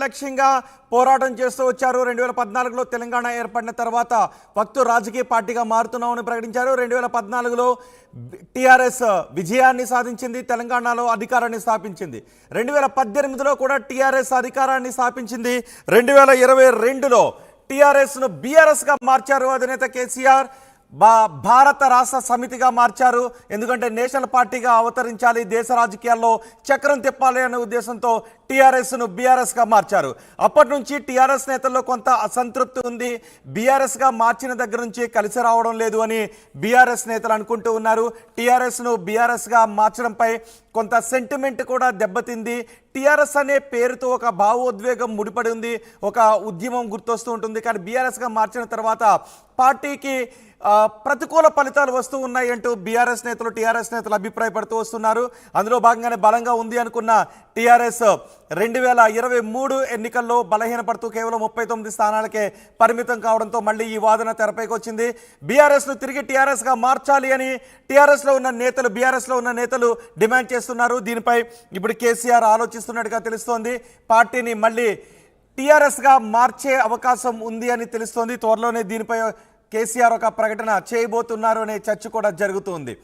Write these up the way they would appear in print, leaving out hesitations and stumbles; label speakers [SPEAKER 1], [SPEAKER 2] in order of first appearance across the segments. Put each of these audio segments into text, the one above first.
[SPEAKER 1] లక్ష్యంగా పోరాటం చేస్తూ వచ్చారు. 2014లో తెలంగాణ ఏర్పడిన తర్వాత వక్తు రాజకీయ పార్టీగా మారుతున్నామని ప్రకటించారు. 2014లో టీఆర్ఎస్ విజయాన్ని సాధించింది, తెలంగాణలో అధికారాన్ని స్థాపించింది. 2018లో కూడా టీఆర్ఎస్ అధికారాన్ని స్థాపించింది. 2022లో టీఆర్ఎస్ను బీఆర్ఎస్గా మార్చారు అధినేత కేసీఆర్. భారత రాష్ట్ర సమితిగా మార్చారు. ఎందుకంటే నేషనల్ పార్టీగా అవతరించాలి, దేశ రాజకీయాల్లో చక్రం తిప్పాలి అనే ఉద్దేశంతో టీఆర్ఎస్ను బీఆర్ఎస్గా మార్చారు. అప్పటి నుంచి టీఆర్ఎస్ నేతల్లో కొంత అసంతృప్తి ఉంది. బీఆర్ఎస్గా మార్చిన దగ్గర నుంచి కలిసి రావడం లేదు అని బీఆర్ఎస్ నేతలు అనుకుంటూ ఉన్నారు. టీఆర్ఎస్ను బీఆర్ఎస్గా మార్చడంపై కొంత సెంటిమెంట్ కూడా దెబ్బతింది. టీఆర్ఎస్ అనే పేరుతో ఒక భావోద్వేగం ముడిపడి ఉంది, ఒక ఉద్యమం గుర్తొస్తూ ఉంటుంది. కానీ బీఆర్ఎస్గా మార్చిన తర్వాత పార్టీకి ప్రతికూల ఫలితాలు వస్తూ ఉన్నాయి అంటూ టీఆర్ఎస్ నేతలు అభిప్రాయపడుతూ వస్తున్నారు. అందులో భాగంగానే బలంగా ఉంది అనుకున్న టీఆర్ఎస్ 2023 ఎన్నికల్లో బలహీనపడుతూ కేవలం 39 స్థానాలకే పరిమితం కావడంతో మళ్ళీ ఈ వాదన తెరపైకి వచ్చింది. బీఆర్ఎస్ను తిరిగి టీఆర్ఎస్గా మార్చాలి అని బీఆర్ఎస్లో ఉన్న నేతలు డిమాండ్ చేస్తున్నారు. దీనిపై ఇప్పుడు కేసీఆర్ ఆలోచిస్తున్నట్టుగా తెలుస్తోంది. పార్టీని మళ్ళీ టీఆర్ఎస్గా మార్చే అవకాశం ఉంది అని తెలుస్తోంది. త్వరలోనే దీనిపై కేసీఆర్ ఒక ప్రకటన చేయబోతున్నారు అనే చర్చ కూడా జరుగుతుంది.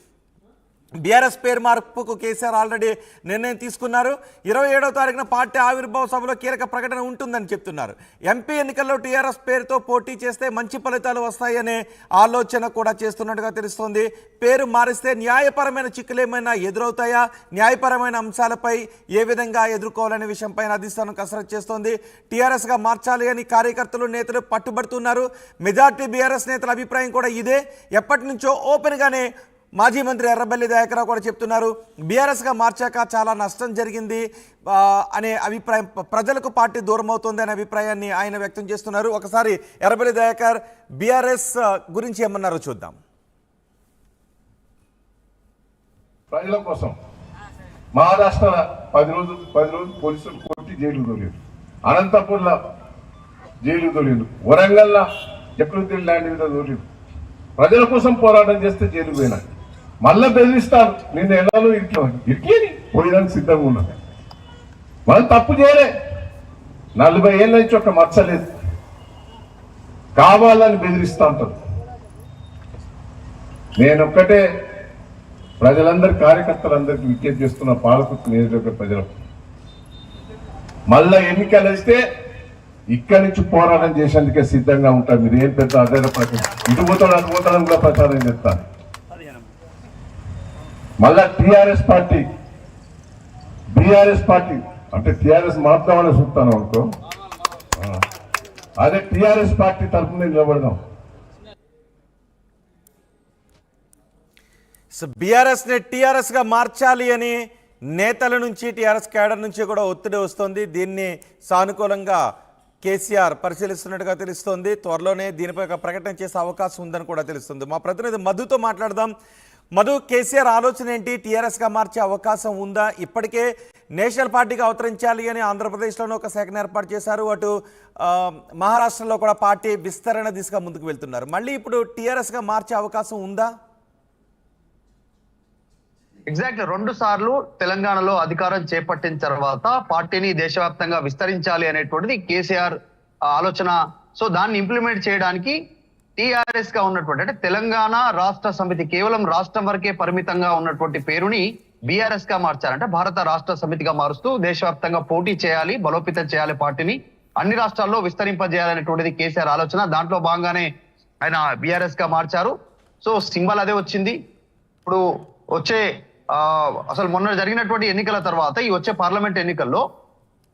[SPEAKER 1] బీఆర్ఎస్ పేరు మార్పుకు కేసీఆర్ ఆల్రెడీ నిర్ణయం తీసుకున్నారు. 27వ తారీఖున పార్టీ ఆవిర్భావ సభలో కీలక ప్రకటన ఉంటుందని చెప్తున్నారు. ఎంపీ ఎన్నికల్లో టీఆర్ఎస్ పేరుతో పోటీ చేస్తే మంచి ఫలితాలు వస్తాయనే ఆలోచన కూడా చేస్తున్నట్టుగా తెలుస్తోంది. పేరు మారిస్తే న్యాయపరమైన చిక్కులు ఏమైనా ఎదురవుతాయా, న్యాయపరమైన అంశాలపై ఏ విధంగా ఎదుర్కోవాలనే విషయంపై అధిష్టానం కసరత్తు చేస్తోంది. టీఆర్ఎస్గా మార్చాలి అని కార్యకర్తలు నేతలు పట్టుబడుతున్నారు. మెజార్టీ బీఆర్ఎస్ నేతల అభిప్రాయం కూడా ఇదే. ఎప్పటి నుంచో ఓపెన్గానే మాజీ మంత్రి ఎర్రబెల్లి దయాకర్ కూడా చెప్తున్నారు, బీఆర్ఎస్గా మార్చాక చాలా నష్టం జరిగింది అనే అభిప్రాయం, ప్రజలకు పార్టీ దూరం అవుతుంది అనే అభిప్రాయాన్ని ఆయన వ్యక్తం చేస్తున్నారు. ఒకసారి ఎర్రబెల్లి దయాకర్ బీఆర్ఎస్ గురించి ఏమన్నారో చూద్దాం.
[SPEAKER 2] ప్రజల కోసం మహారాష్ట్ర 10 రోజులు పోలీసులు కొట్టి జైలు తోలేరు, అనంతపూర్లో జైలు తోలేరు, వరంగల్లో జక్రుద్దీన్ ల్యాండ్ మీద తోలేరు. ప్రజల కోసం పోరాటం చేస్తే జైలు పోయినా మళ్ళా బెదిరిస్తాను, నిన్ను ఎలాలో ఇంట్లో ఇరికేని పోయడానికి సిద్ధంగా ఉన్నాను. మనం తప్పు చేయలే, 40 ఏళ్ళ నుంచి ఒక మచ్చలేదు, కావాలని బెదిరిస్తా ఉంటారు. నేనొక్కటే ప్రజలందరి కార్యకర్తలందరికీ విజ్ఞప్తి చేస్తున్న పాలకుర్తి నియోజకవర్గ ప్రజలకు, మళ్ళా ఎన్నికలు వస్తే ఇక్కడి నుంచి పోరాటం చేసేందుకే సిద్ధంగా ఉంటారు. మీరు ఏం పెద్ద ఆధారపడతారు, ఇటు పోతాడని కూడా ప్రచారం చేస్తాను. మళ్ళా బీఆర్ఎస్ పార్టీ అంటే టీఆర్ఎస్ మాత్రమే చూస్తాను అనుకో, అదే టీఆర్ఎస్ పార్టీ తరఫున నిలబడదాం.
[SPEAKER 1] బీఆర్ఎస్ని టీఆర్ఎస్గా మార్చాలి అని నేతల నుంచి, టీఆర్ఎస్ క్యాడర్ నుంచి కూడా ఒత్తిడి వస్తుంది. దీన్ని సానుకూలంగా కేసీఆర్ పరిశీలిస్తున్నట్టుగా తెలుస్తోంది. త్వరలోనే దీనిపై ఒక ప్రకటన చేసే అవకాశం ఉందని కూడా తెలుస్తుంది. మా ప్రతినిధి మధుతో మాట్లాడదాం. మధు, కేసీఆర్ ఆలోచన ఏంటి? టీఆర్ఎస్గా మార్చే అవకాశం ఉందా? ఇప్పటికే నేషనల్ పార్టీగా అవతరించాలి అని ఆంధ్రప్రదేశ్లోనూ ఒక శాఖను ఏర్పాటు చేశారు, అటు మహారాష్ట్రలో కూడా పార్టీ విస్తరణ దిశగా ముందుకు వెళ్తున్నారు. మళ్ళీ ఇప్పుడు టీఆర్ఎస్గా మార్చే అవకాశం ఉందా?
[SPEAKER 3] ఎగ్జాక్ట్లీ 2 సార్లు తెలంగాణలో అధికారం చేపట్టిన తర్వాత పార్టీని దేశవ్యాప్తంగా విస్తరించాలి అనేటువంటిది కేసీఆర్ ఆలోచన. సో దాన్ని ఇంప్లిమెంట్ చేయడానికి టీఆర్ఎస్ గా ఉన్నటువంటి, అంటే తెలంగాణ రాష్ట్ర సమితి, కేవలం రాష్ట్రం వరకే పరిమితంగా ఉన్నటువంటి పేరుని బీఆర్ఎస్ గా మార్చారంటే భారత రాష్ట్ర సమితిగా మారుస్తూ దేశవ్యాప్తంగా పోటీ చేయాలి, బలోపేతం చేయాలి, పార్టీని అన్ని రాష్ట్రాల్లో విస్తరింపజేయాలనేటువంటిది కేసీఆర్ ఆలోచన. దాంట్లో భాగంగానే ఆయన బీఆర్ఎస్ గా మార్చారు. సో సింబల్ అదే వచ్చింది. ఇప్పుడు వచ్చే అసలు మొన్న జరిగినటువంటి ఎన్నికల తర్వాత ఈ వచ్చే పార్లమెంట్ ఎన్నికల్లో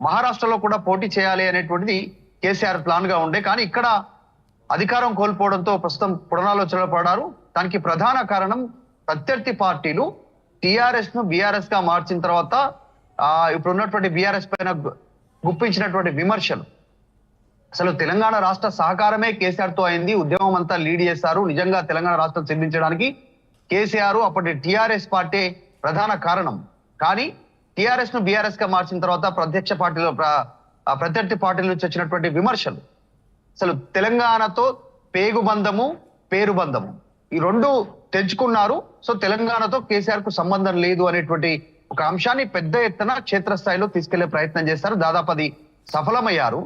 [SPEAKER 3] మహారాష్ట్రలో కూడా పోటీ చేయాలి అనేటువంటిది కేసీఆర్ ప్లాన్ గా ఉండే. కానీ ఇక్కడ అధికారం కోల్పోవడంతో ప్రస్తుతం పునరాలోచనలు పడ్డారు. దానికి ప్రధాన కారణం ప్రత్యర్థి పార్టీలు టీఆర్ఎస్ ను బీఆర్ఎస్ గా మార్చిన తర్వాత ఇప్పుడు ఉన్నటువంటి బీఆర్ఎస్ పైన గుప్పించినటువంటి విమర్శలు. అసలు తెలంగాణ రాష్ట్ర సహకారమే కేసీఆర్ తో అయింది, ఉద్యమం అంతా లీడ్ చేశారు. నిజంగా తెలంగాణ రాష్ట్రం సిద్ధించడానికి కేసీఆర్ అప్పటి టీఆర్ఎస్ పార్టీ ప్రధాన కారణం. కానీ టీఆర్ఎస్ ను బీఆర్ఎస్ గా మార్చిన తర్వాత ప్రత్యర్థి పార్టీల నుంచి వచ్చినటువంటి విమర్శలు, అసలు తెలంగాణతో పేగుబంధము, పేరుబంధము ఈ 2 తెంచుకున్నారు. సో తెలంగాణతో కేసీఆర్ కు సంబంధం లేదు అనేటువంటి ఒక అంశాన్ని పెద్ద ఎత్తున క్షేత్రస్థాయిలో తీసుకెళ్లే ప్రయత్నం చేస్తారు. దాదాపు అది సఫలమయ్యారు,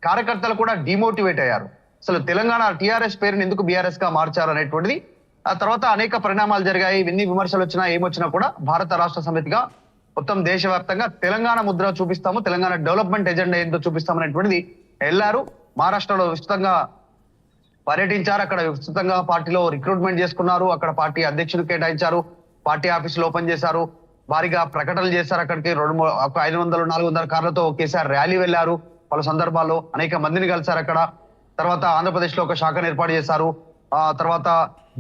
[SPEAKER 3] కార్యకర్తలు కూడా డిమోటివేట్ అయ్యారు. అసలు తెలంగాణ టీఆర్ఎస్ పేరుని ఎందుకు బీఆర్ఎస్ గా మార్చారు అనేటువంటిది ఆ తర్వాత అనేక పరిణామాలు జరిగాయి. ఎన్ని విమర్శలు వచ్చినా ఏమొచ్చినా కూడా భారత రాష్ట్ర సమితిగా మొత్తం దేశవ్యాప్తంగా తెలంగాణ ముద్ర చూపిస్తాము, తెలంగాణ డెవలప్మెంట్ ఎజెండా ఏంటో చూపిస్తాం అనేటువంటిది వెళ్ళారు. మహారాష్ట్రలో విస్తృతంగా పర్యటించారు, అక్కడ విస్తృతంగా పార్టీలో రిక్రూట్మెంట్ చేసుకున్నారు, అక్కడ పార్టీ అధ్యక్షులు కేటాయించారు, పార్టీ ఆఫీసులు ఓపెన్ చేశారు, భారీగా ప్రకటనలు చేశారు. అక్కడికి 500-400 కార్లతో కేసీఆర్ ర్యాలీ వెళ్లారు. పలు సందర్భాల్లో అనేక మందిని కలిశారు అక్కడ. తర్వాత ఆంధ్రప్రదేశ్ లో ఒక శాఖను ఏర్పాటు చేశారు. తర్వాత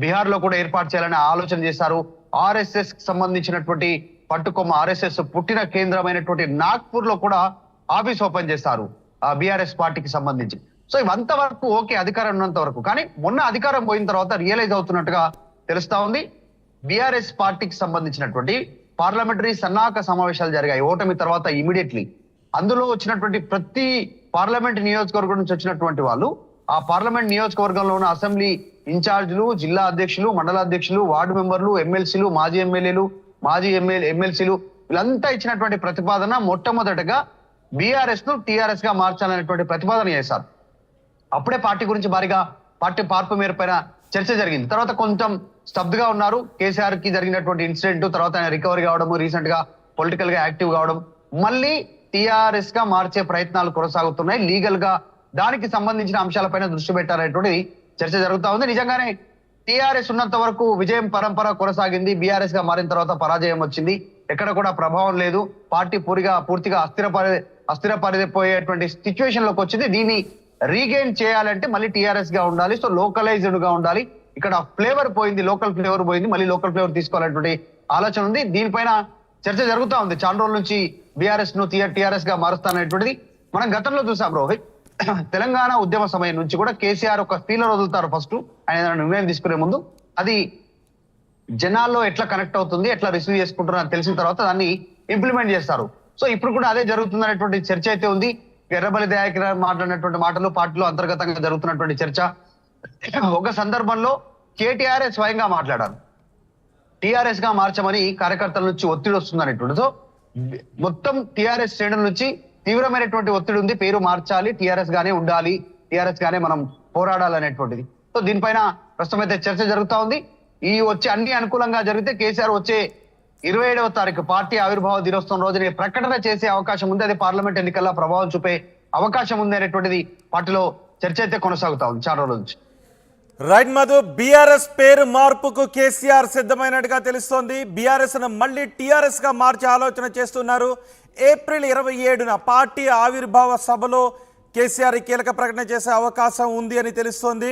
[SPEAKER 3] బీహార్ లో కూడా ఏర్పాటు చేయాలని ఆలోచన చేశారు. ఆర్ఎస్ఎస్ కి సంబంధించినటువంటి పట్టుకొమ్మ ఆర్ఎస్ఎస్ పుట్టిన కేంద్రమైనటువంటి నాగ్పూర్ లో కూడా ఆఫీస్ ఓపెన్ చేశారు బీఆర్ఎస్ పార్టీకి సంబంధించి. సో ఇవంత వరకు ఓకే, అధికారం ఉన్నంత వరకు. కానీ మొన్న అధికారం పోయిన తర్వాత రియలైజ్ అవుతున్నట్టుగా తెలుస్తా ఉంది. బీఆర్ఎస్ పార్టీకి సంబంధించినటువంటి పార్లమెంటరీ సన్నాహక సమావేశాలు జరిగాయి ఓటమి తర్వాత ఇమీడియట్లీ. అందులో వచ్చినటువంటి ప్రతి పార్లమెంట్ నియోజకవర్గం నుంచి వచ్చినటువంటి వాళ్ళు ఆ పార్లమెంట్ నియోజకవర్గంలో ఉన్న అసెంబ్లీ ఇన్ఛార్జీలు, జిల్లా అధ్యక్షులు, మండల అధ్యక్షులు, వార్డు మెంబర్లు, ఎమ్మెల్సీలు, మాజీ ఎమ్మెల్యేలు, మాజీ ఎమ్మెల్సీలు వీళ్ళంతా ఇచ్చినటువంటి ప్రతిపాదన మొట్టమొదటగా బీఆర్ఎస్ ను టీఆర్ఎస్ గా మార్చాలనేటువంటి ప్రతిపాదన చేశారు. అప్పుడే పార్టీ గురించి భారీగా పార్టీ మార్పు మేర పైన చర్చ జరిగింది. తర్వాత కొంచెం స్తబ్దుగా ఉన్నారు. కేసీఆర్ కి జరిగినటువంటి ఇన్సిడెంట్ తర్వాత ఆయన రికవరీ కావడం, రీసెంట్ గా పొలిటికల్ గా యాక్టివ్ కావడం, మళ్ళీ టీఆర్ఎస్ గా మార్చే ప్రయత్నాలు కొనసాగుతున్నాయి. లీగల్ గా దానికి సంబంధించిన అంశాలపైన దృష్టి పెట్టారనేటువంటిది చర్చ జరుగుతా ఉంది. నిజంగానే టీఆర్ఎస్ ఉన్నంత వరకు విజయం పరంపర కొనసాగింది. బీఆర్ఎస్ గా మారిన తర్వాత పరాజయం వచ్చింది. ఎక్కడ కూడా ప్రభావం లేదు. పార్టీ పూర్తిగా అస్థిరపడిపోయేటువంటి సిచ్యువేషన్ లోకి వచ్చింది. దీన్ని రీగెయిన్ చేయాలంటే మళ్ళీ టీఆర్ఎస్ గా ఉండాలి. సో లోకలైజ్డ్ గా ఉండాలి. ఇక్కడ ఫ్లేవర్ పోయింది, లోకల్ ఫ్లేవర్ పోయింది, మళ్ళీ లోకల్ ఫ్లేవర్ తీసుకోవాలనేటువంటి ఆలోచన ఉంది. దీనిపైన చర్చ జరుగుతా ఉంది. చాలా రోజుల నుంచి బీఆర్ఎస్ ను టీఆర్ఎస్ గా మారుస్తాననేటువంటిది మనం గతంలో చూసాం రోహిత్. తెలంగాణ ఉద్యమ సమయం నుంచి కూడా కేసీఆర్ ఒక ఫీలర్ వదులుతారు ఫస్ట్ ఆయన నిర్ణయం తీసుకునే ముందు. అది జనాల్లో ఎట్లా కనెక్ట్ అవుతుంది, ఎట్లా రిసీవ్ చేసుకుంటున్నారు తెలిసిన తర్వాత దాన్ని ఇంప్లిమెంట్ చేస్తారు. సో ఇప్పుడు కూడా అదే జరుగుతుంది అనేటువంటి చర్చ అయితే ఉంది. ఎర్రబలి దయాకర్ మాట్లాడినటువంటి మాటలు పార్టీలో అంతర్గతంగా జరుగుతున్నటువంటి చర్చ. ఒక సందర్భంలో కేటీఆర్ స్వయంగా మాట్లాడారు, టీఆర్ఎస్ గా మార్చమని కార్యకర్తల నుంచి ఒత్తిడి వస్తుంది అనేటువంటి. సో మొత్తం టీఆర్ఎస్ శ్రేణుల నుంచి తీవ్రమైనటువంటి ఒత్తిడి ఉంది. పేరు మార్చాలి, టీఆర్ఎస్ గానే ఉండాలి, టీఆర్ఎస్ గానే మనం పోరాడాలనేటువంటిది. సో దీనిపైన ప్రస్తుతం అయితే చర్చ జరుగుతా ఉంది. ఈ వచ్చే అన్ని అనుకూలంగా జరిగితే కేసీఆర్ వచ్చే 27వ తారీఖు పార్టీ ఆవిర్భావ దినోత్సవం రోజునే ప్రకటన చేసే అవకాశం ఉంది. అది పార్లమెంట్ ఎన్నికల్లో ప్రభావం చూపే అవకాశం ఉంది అనేటువంటిది పార్టీలో చర్చ అయితే కొనసాగుతా ఉంది చాలా రోజుల నుంచి.
[SPEAKER 1] రైట్ మధు, బీఆర్ఎస్ పేరు మార్పుకు కేసీఆర్ సిద్ధమైనట్టుగా తెలుస్తోంది. బీఆర్ఎస్ ను మళ్ళీ టీఆర్ఎస్ గా మార్చే ఆలోచన చేస్తున్నారు. ఏప్రిల్ 27న పార్టీ ఆవిర్భావ సభలో కేసీఆర్ కీలక ప్రకటన చేసే అవకాశం ఉంది అని తెలుస్తోంది.